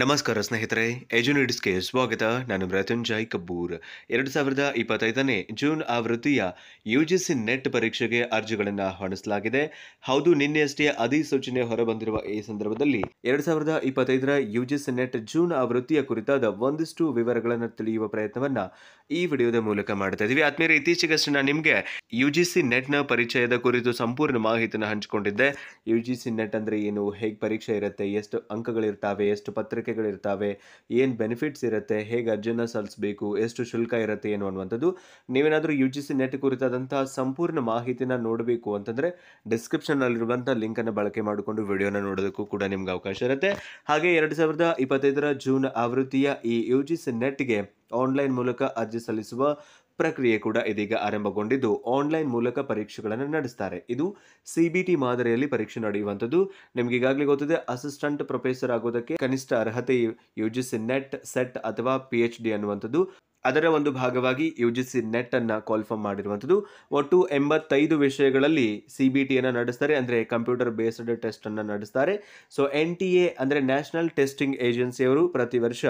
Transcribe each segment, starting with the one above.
ನಮಸ್ಕಾರ ಸ್ನೇಹಿತರೆ, ಎಜುನಿಡಿಸ್ಗೆ ಸ್ವಾಗತ. ನಾನು ಮೃತ್ಯುಂಜಯ್ ಕಬ್ಬೂರ್. 2025ನೇ ಜೂನ್ ಆವೃತ್ತಿಯ ಯುಜಿಸಿ ನೆಟ್ ಪರೀಕ್ಷೆಗೆ ಅರ್ಜಿಗಳನ್ನು ಆಹ್ವಾನಿಸಲಾಗಿದೆ. ಹೌದು, ನಿನ್ನೆಯಷ್ಟೇ ಅಧಿಸೂಚನೆ ಹೊರಬಂದಿರುವ ಈ ಸಂದರ್ಭದಲ್ಲಿ 2025ರ ಯುಜಿಸಿ ನೆಟ್ ಜೂನ್ ಆವೃತ್ತಿಯ ಕುರಿತಾದ ಒಂದಿಷ್ಟು ವಿವರಗಳನ್ನು ತಿಳಿಯುವ ಪ್ರಯತ್ನವನ್ನ ಈ ವಿಡಿಯೋದ ಮೂಲಕ ಮಾಡ್ತಾ ಇದೀವಿ. ಆದ್ಮೇಲೆ ಇತ್ತೀಚೆಗಷ್ಟೇ ನಾನು ನಿಮಗೆ ಯುಜಿಸಿ ನೆಟ್ನ ಪರಿಚಯದ ಕುರಿತು ಸಂಪೂರ್ಣ ಮಾಹಿತಿಯನ್ನು ಹಂಚಿಕೊಂಡಿದ್ದೆ. ಯುಜಿಸಿ ನೆಟ್ ಅಂದ್ರೆ ಏನು, ಹೇಗೆ ಪರೀಕ್ಷೆ ಇರುತ್ತೆ, ಎಷ್ಟು ಅಂಕಗಳಿರ್ತಾವೆ, ಎಷ್ಟು ಪತ್ರಿಕೆಗಳಿರ್ತಾವೆ, ಏನು ಬೆನಿಫಿಟ್ಸ್ ಇರುತ್ತೆ, ಹೇಗೆ ಅರ್ಜಿಯನ್ನು ಸಲ್ಲಿಸಬೇಕು, ಎಷ್ಟು ಶುಲ್ಕ ಇರುತ್ತೆ ಏನು ಅನ್ನುವಂಥದ್ದು. ನೀವೇನಾದರೂ UGC ನೆಟ್ ಕುರಿತಾದಂತಹ ಸಂಪೂರ್ಣ ಮಾಹಿತಿನ ನೋಡಬೇಕು ಅಂತಂದರೆ ಡಿಸ್ಕ್ರಿಪ್ಷನ್ನಲ್ಲಿರುವಂಥ ಲಿಂಕನ್ನು ಬಳಕೆ ಮಾಡಿಕೊಂಡು ವಿಡಿಯೋನ ನೋಡೋದಕ್ಕೂ ಕೂಡ ನಿಮ್ಗೆ ಅವಕಾಶ ಇರುತ್ತೆ. ಹಾಗೆ 2025ರ ಜೂನ್ ಆವೃತ್ತಿಯ ಈ UGC ನೆಟ್ಗೆ ಆನ್ಲೈನ್ ಮೂಲಕ ಅರ್ಜಿ ಸಲ್ಲಿಸುವ ಪ್ರಕ್ರಿಯೆ ಕೂಡ ಇದೀಗ ಆರಂಭಗೊಂಡಿದ್ದು ಆನ್ಲೈನ್ ಮೂಲಕ ಪರೀಕ್ಷೆಗಳನ್ನು ನಡೆಸ್ತಾರೆ. ಇದು CBT ಮಾದರಿಯಲ್ಲಿ ಪರೀಕ್ಷೆ ನಡೆಯುವಂಥದ್ದು. ನಿಮ್ಗೆ ಈಗಾಗಲೇ ಗೊತ್ತಿದೆ, ಅಸಿಸ್ಟೆಂಟ್ ಪ್ರೊಫೆಸರ್ ಆಗೋದಕ್ಕೆ ಕನಿಷ್ಠ ಅರ್ಹತೆ UGC ನೆಟ್, ಸೆಟ್ ಅಥವಾ PhD ಅನ್ನುವಂಥದ್ದು. ಅದರ ಒಂದು ಭಾಗವಾಗಿ UGC ನೆಟ್ ಅನ್ನ ಕ್ವಾಲಿಫೈ ಮಾಡಿರುವಂಥದ್ದು. ಒಟ್ಟು 85 ವಿಷಯಗಳಲ್ಲಿ CBT ಅನ್ನು ನಡೆಸ್ತಾರೆ, ಅಂದ್ರೆ ಕಂಪ್ಯೂಟರ್ ಬೇಸ್ಡ್ ಟೆಸ್ಟ್ ಅನ್ನು ನಡೆಸ್ತಾರೆ. ಸೊ NTA ಅಂದ್ರೆ ನ್ಯಾಷನಲ್ ಟೆಸ್ಟಿಂಗ್ ಏಜೆನ್ಸಿ ಅವರು ಪ್ರತಿ ವರ್ಷ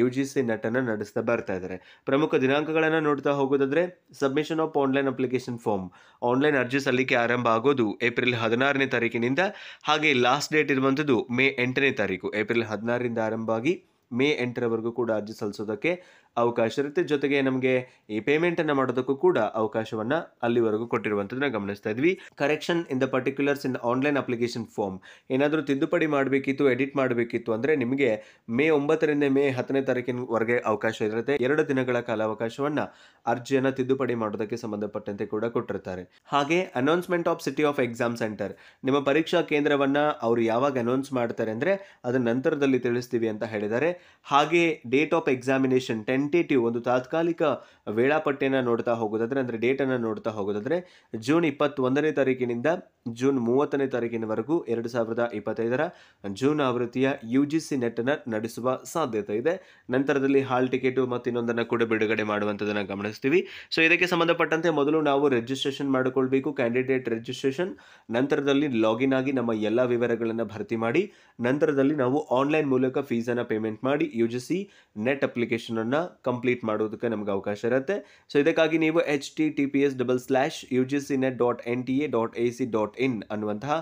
UGC ನೆಟ್ ಅನ್ನು ನಡೆಸ್ತಾ ಬರ್ತಾ ಇದ್ದಾರೆ. ಪ್ರಮುಖ ದಿನಾಂಕಗಳನ್ನು ನೋಡ್ತಾ ಹೋಗೋದಾದ್ರೆ, submission of online application form, online ಅರ್ಜಿ ಸಲ್ಲಿಕೆ ಆರಂಭ ಆಗೋದು ಏಪ್ರಿಲ್ 16ನೇ ತಾರೀಕಿನಿಂದ. ಹಾಗೆ ಲಾಸ್ಟ್ ಡೇಟ್ ಇರುವಂಥದ್ದು ಮೇ 8ನೇ ತಾರೀಕು. ಏಪ್ರಿಲ್ 16ರಿಂದ ಆರಂಭ ಆಗಿ ಮೇ 8ರವರೆಗೂ ಕೂಡ ಅರ್ಜಿ ಸಲ್ಲಿಸೋದಕ್ಕೆ ಅವಕಾಶ ಇರುತ್ತೆ. ಜೊತೆಗೆ ನಮಗೆ ಈ ಪೇಮೆಂಟ್ ಅನ್ನ ಮಾಡೋದಕ್ಕೂ ಕೂಡ ಅವಕಾಶವನ್ನ ಅಲ್ಲಿವರೆಗೂ ಕೊಟ್ಟಿರುವಂತದನ್ನ ಗಮನಿಸ್ತಾ ಇದ್ವಿ. Correction in the particulars in online application form, ಏನಾದರೂ ತಿದ್ದುಪಡಿ ಮಾಡಬೇಕಿತ್ತು, ಎಡಿಟ್ ಮಾಡಬೇಕಿತ್ತು ಅಂದ್ರೆ ನಿಮಗೆ ಮೇ 9ರಿಂದ ಮೇ 10ನೇ ತಾರೀಕಿನವರೆಗೆ ಅವಕಾಶ ಇರುತ್ತೆ. 2 ದಿನಗಳ ಕಾಲಾವಕಾಶವನ್ನ ಅರ್ಜಿಯನ್ನ ತಿದ್ದುಪಡಿ ಮಾಡೋದಕ್ಕೆ ಸಂಬಂಧಪಟ್ಟಂತೆ ಕೂಡ ಕೊಟ್ಟಿರ್ತಾರೆ. ಹಾಗೆ announcement of city of exam centre, ನಿಮ್ಮ ಪರೀಕ್ಷಾ ಕೇಂದ್ರವನ್ನ ಅವರು ಯಾವಾಗ ಅನೌನ್ಸ್ ಮಾಡ್ತಾರೆ ಅಂದ್ರೆ ಅದರ ನಂತರದಲ್ಲಿ ತಿಳಿಸ್ತೀವಿ ಅಂತ ಹೇಳಿದ್ದಾರೆ. ಹಾಗೆ ಡೇಟ್ ಆಫ್ ಎಕ್ಸಾಮಿನೇಷನ್ ಟೆಂಟೇಟಿವ್, ಒಂದು ತಾತ್ಕಾಲಿಕ ವೇಳಾಪಟ್ಟಿಯನ್ನು ನೋಡ್ತಾ ಹೋಗೋದಾದ್ರೆ, ಅಂದ್ರೆ ಡೇಟ್ ಅನ್ನು ನೋಡ್ತಾ ಹೋಗೋದಾದ್ರೆ ಜೂನ್ 21ನೇ ತಾರೀಕಿನಿಂದ ಜೂನ್ 30ನೇ ತಾರೀಕಿನವರೆಗೂ 2025ರ ಜೂನ್ ಆವೃತ್ತಿಯ UGC ನೆಟ್ ಅನ್ನು ನಡೆಸುವ ಸಾಧ್ಯತೆ ಇದೆ. ನಂತರದಲ್ಲಿ ಹಾಲ್ ಟಿಕೆಟ್ ಮತ್ತು ಇನ್ನೊಂದನ್ನು ಕೂಡ ಬಿಡುಗಡೆ ಮಾಡುವಂಥದ್ದನ್ನು ಗಮನಿಸ್ತೀವಿ. ಸೊ ಇದಕ್ಕೆ ಸಂಬಂಧಪಟ್ಟಂತೆ ಮೊದಲು ನಾವು ರಿಜಿಸ್ಟ್ರೇಷನ್ ಮಾಡಿಕೊಳ್ಬೇಕು, ಕ್ಯಾಂಡಿಡೇಟ್ ರಿಜಿಸ್ಟ್ರೇಷನ್. ನಂತರದಲ್ಲಿ ಲಾಗಿನ್ ಆಗಿ ನಮ್ಮ ಎಲ್ಲ ವಿವರಗಳನ್ನು ಭರ್ತಿ ಮಾಡಿ ನಂತರದಲ್ಲಿ ನಾವು ಆನ್ಲೈನ್ ಮೂಲಕ ಫೀಸನ್ನು ಪೇಮೆಂಟ್ ಮಾಡಿ UGC ನೆಟ್ ಅಪ್ಲಿಕೇಶನ್ ಅನ್ನ ಕಂಪ್ಲೀಟ್ ಮಾಡೋದಕ್ಕೆ ನಮಗೆ ಅವಕಾಶ ಇರುತ್ತೆ. ಸೊ ಇದಕ್ಕಾಗಿ ನೀವು https://ugcnet.nta.ac.in ಅನ್ನುವಂತಹ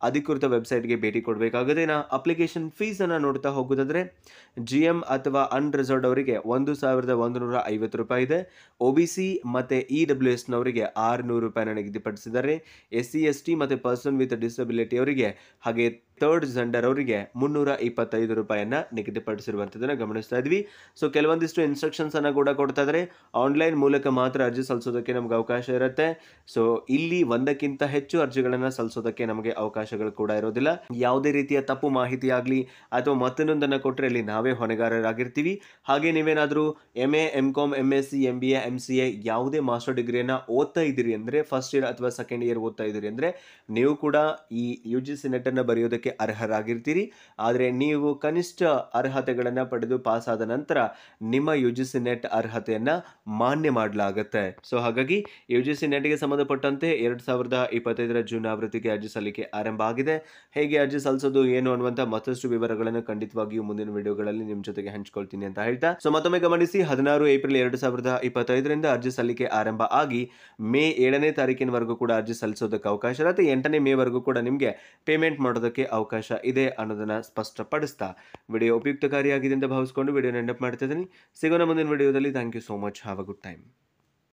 ಅಧಿಕೃತ ವೆಬ್ಸೈಟ್ಗೆ ಭೇಟಿ ಕೊಡಬೇಕಾಗುತ್ತೆ. ಅಪ್ಲಿಕೇಶನ್ ಫೀಸ್ ಅನ್ನು ನೋಡ್ತಾ ಹೋಗೋದಾದ್ರೆ GM ಅಥವಾ ಅನ್ರಿಸರ್ವ್ಡ್ ಅವರಿಗೆ 1150 ರೂಪಾಯಿ ಇದೆ. OBC ಮತ್ತೆ EWS ನವರಿಗೆ 600 ರೂಪಾಯಿನ ನಿಗದಿಪಡಿಸಿದ್ದಾರೆ. SC ST ಮತ್ತೆ ಪರ್ಸನ್ ವಿತ್ ಡಿಸಬಿಲಿಟಿ ಅವರಿಗೆ, ಹಾಗೆ ಥರ್ಡ್ ಜೆಂಡರ್ ಅವರಿಗೆ 325 ರೂಪಾಯಿಯನ್ನ ನಿಗದಿಪಡಿಸಿರುವಂಥದ್ದನ್ನ ಗಮನಿಸ್ತಾ ಇದ್ವಿ. ಸೊ ಕೆಲವೊಂದಿಷ್ಟು ಇನ್ಸ್ಟ್ರಕ್ಷನ್ಸ್ ಅನ್ನ ಕೂಡ ಕೊಡ್ತಾ ಇದ್ದಾರೆ. ಆನ್ಲೈನ್ ಮೂಲಕ ಮಾತ್ರ ಅರ್ಜಿ ಸಲ್ಲಿಸೋದಕ್ಕೆ ನಮ್ಗೆ ಅವಕಾಶ ಇರುತ್ತೆ. ಸೊ ಇಲ್ಲಿ ಒಂದಕ್ಕಿಂತ ಹೆಚ್ಚು ಅರ್ಜಿಗಳನ್ನ ಸಲ್ಲಿಸೋದಕ್ಕೆ ನಮಗೆ ಅವಕಾಶಗಳು ಕೂಡ ಇರೋದಿಲ್ಲ. ಯಾವುದೇ ರೀತಿಯ ತಪ್ಪು ಮಾಹಿತಿ ಆಗಲಿ ಅಥವಾ ಮತ್ತೊಂದನ್ನು ಕೊಟ್ಟರೆ ಅಲ್ಲಿ ನಾವೇ ಹೊಣೆಗಾರರಾಗಿರ್ತೀವಿ. ಹಾಗೆ ನೀವೇನಾದರೂ MA, MCom, MSc, MBA, MCA ಯಾವುದೇ ಮಾಸ್ಟರ್ ಡಿಗ್ರಿಯನ್ನ ಓದ್ತಾ ಇದ್ದೀರಿ ಅಂದ್ರೆ, ಫಸ್ಟ್ ಇಯರ್ ಅಥವಾ ಸೆಕೆಂಡ್ ಇಯರ್ ಓದ್ತಾ ಇದ್ದೀರಿ ಅಂದ್ರೆ ನೀವು ಕೂಡ ಈ UGC ನೆಟ್ ಅನ್ನು ಬರೆಯೋದಕ್ಕೆ ಅರ್ಹರಾಗಿರ್ತೀರಿ. ಆದರೆ ನೀವು ಕನಿಷ್ಠ ಅರ್ಹತೆಗಳನ್ನ ಪಡೆದು ಪಾಸ್ ಆದ ನಂತರ ನಿಮ್ಮ UGC ನೆಟ್ ಅರ್ಹತೆಯನ್ನ ಮಾನ್ಯ ಮಾಡಲಾಗುತ್ತೆ. ಸೊ ಹಾಗಾಗಿ UGC ನೆಟ್ಗೆ ಸಂಬಂಧಪಟ್ಟಂತೆ 2025ರ ಜೂನ್ ಆವೃತ್ತಿಗೆ ಅರ್ಜಿ ಸಲ್ಲಿಕೆ ಆರಂಭ ಆಗಿದೆ. ಹೇಗೆ ಅರ್ಜಿ ಸಲ್ಲಿಸೋದು ಏನು ಅನ್ನುವಂತ ಮತ್ತಷ್ಟು ವಿವರಗಳನ್ನು ಖಂಡಿತವಾಗಿಯೂ ಮುಂದಿನ ವಿಡಿಯೋಗಳಲ್ಲಿ ನಿಮ್ಮ ಜೊತೆಗೆ ಹಂಚಿಕೊಳ್ತೀನಿ ಅಂತ ಹೇಳ್ತಾ, ಸೊ ಮತ್ತೊಮ್ಮೆ ಗಮನಿಸಿ, 16 ಏಪ್ರಿಲ್ 2025ರಿಂದ ಅರ್ಜಿ ಸಲ್ಲಿಕೆ ಆರಂಭ ಆಗಿ ಮೇ 7ನೇ ತಾರೀಕಿನವರೆಗೂ ಕೂಡ ಅರ್ಜಿ ಸಲ್ಲಿಸೋದಕ್ಕೆ ಅವಕಾಶ ಇರುತ್ತೆ. 8ನೇ ಮೇವರೆಗೂ ಕೂಡ ನಿಮಗೆ ಪೇಮೆಂಟ್ ಮಾಡೋದಕ್ಕೆ ಅವಕಾಶ ಇದೆ ಅನ್ನೋದನ್ನ ಸ್ಪಷ್ಟಪಡಿಸ್ತಾ ವಿಡಿಯೋ ಉಪಯುಕ್ತಕಾರಿಯಾಗಿದೆ ಅಂತ ಭಾವಿಸಿಕೊಂಡು ವಿಡಿಯೋನ ಎಂಡ್ ಅಪ್ ಮಾಡ್ತಾ ಇದ್ದೀನಿ. ಸಿಗೋಣ ಮುಂದಿನ ವಿಡಿಯೋದಲ್ಲಿ. Thank you so much. Have a good time.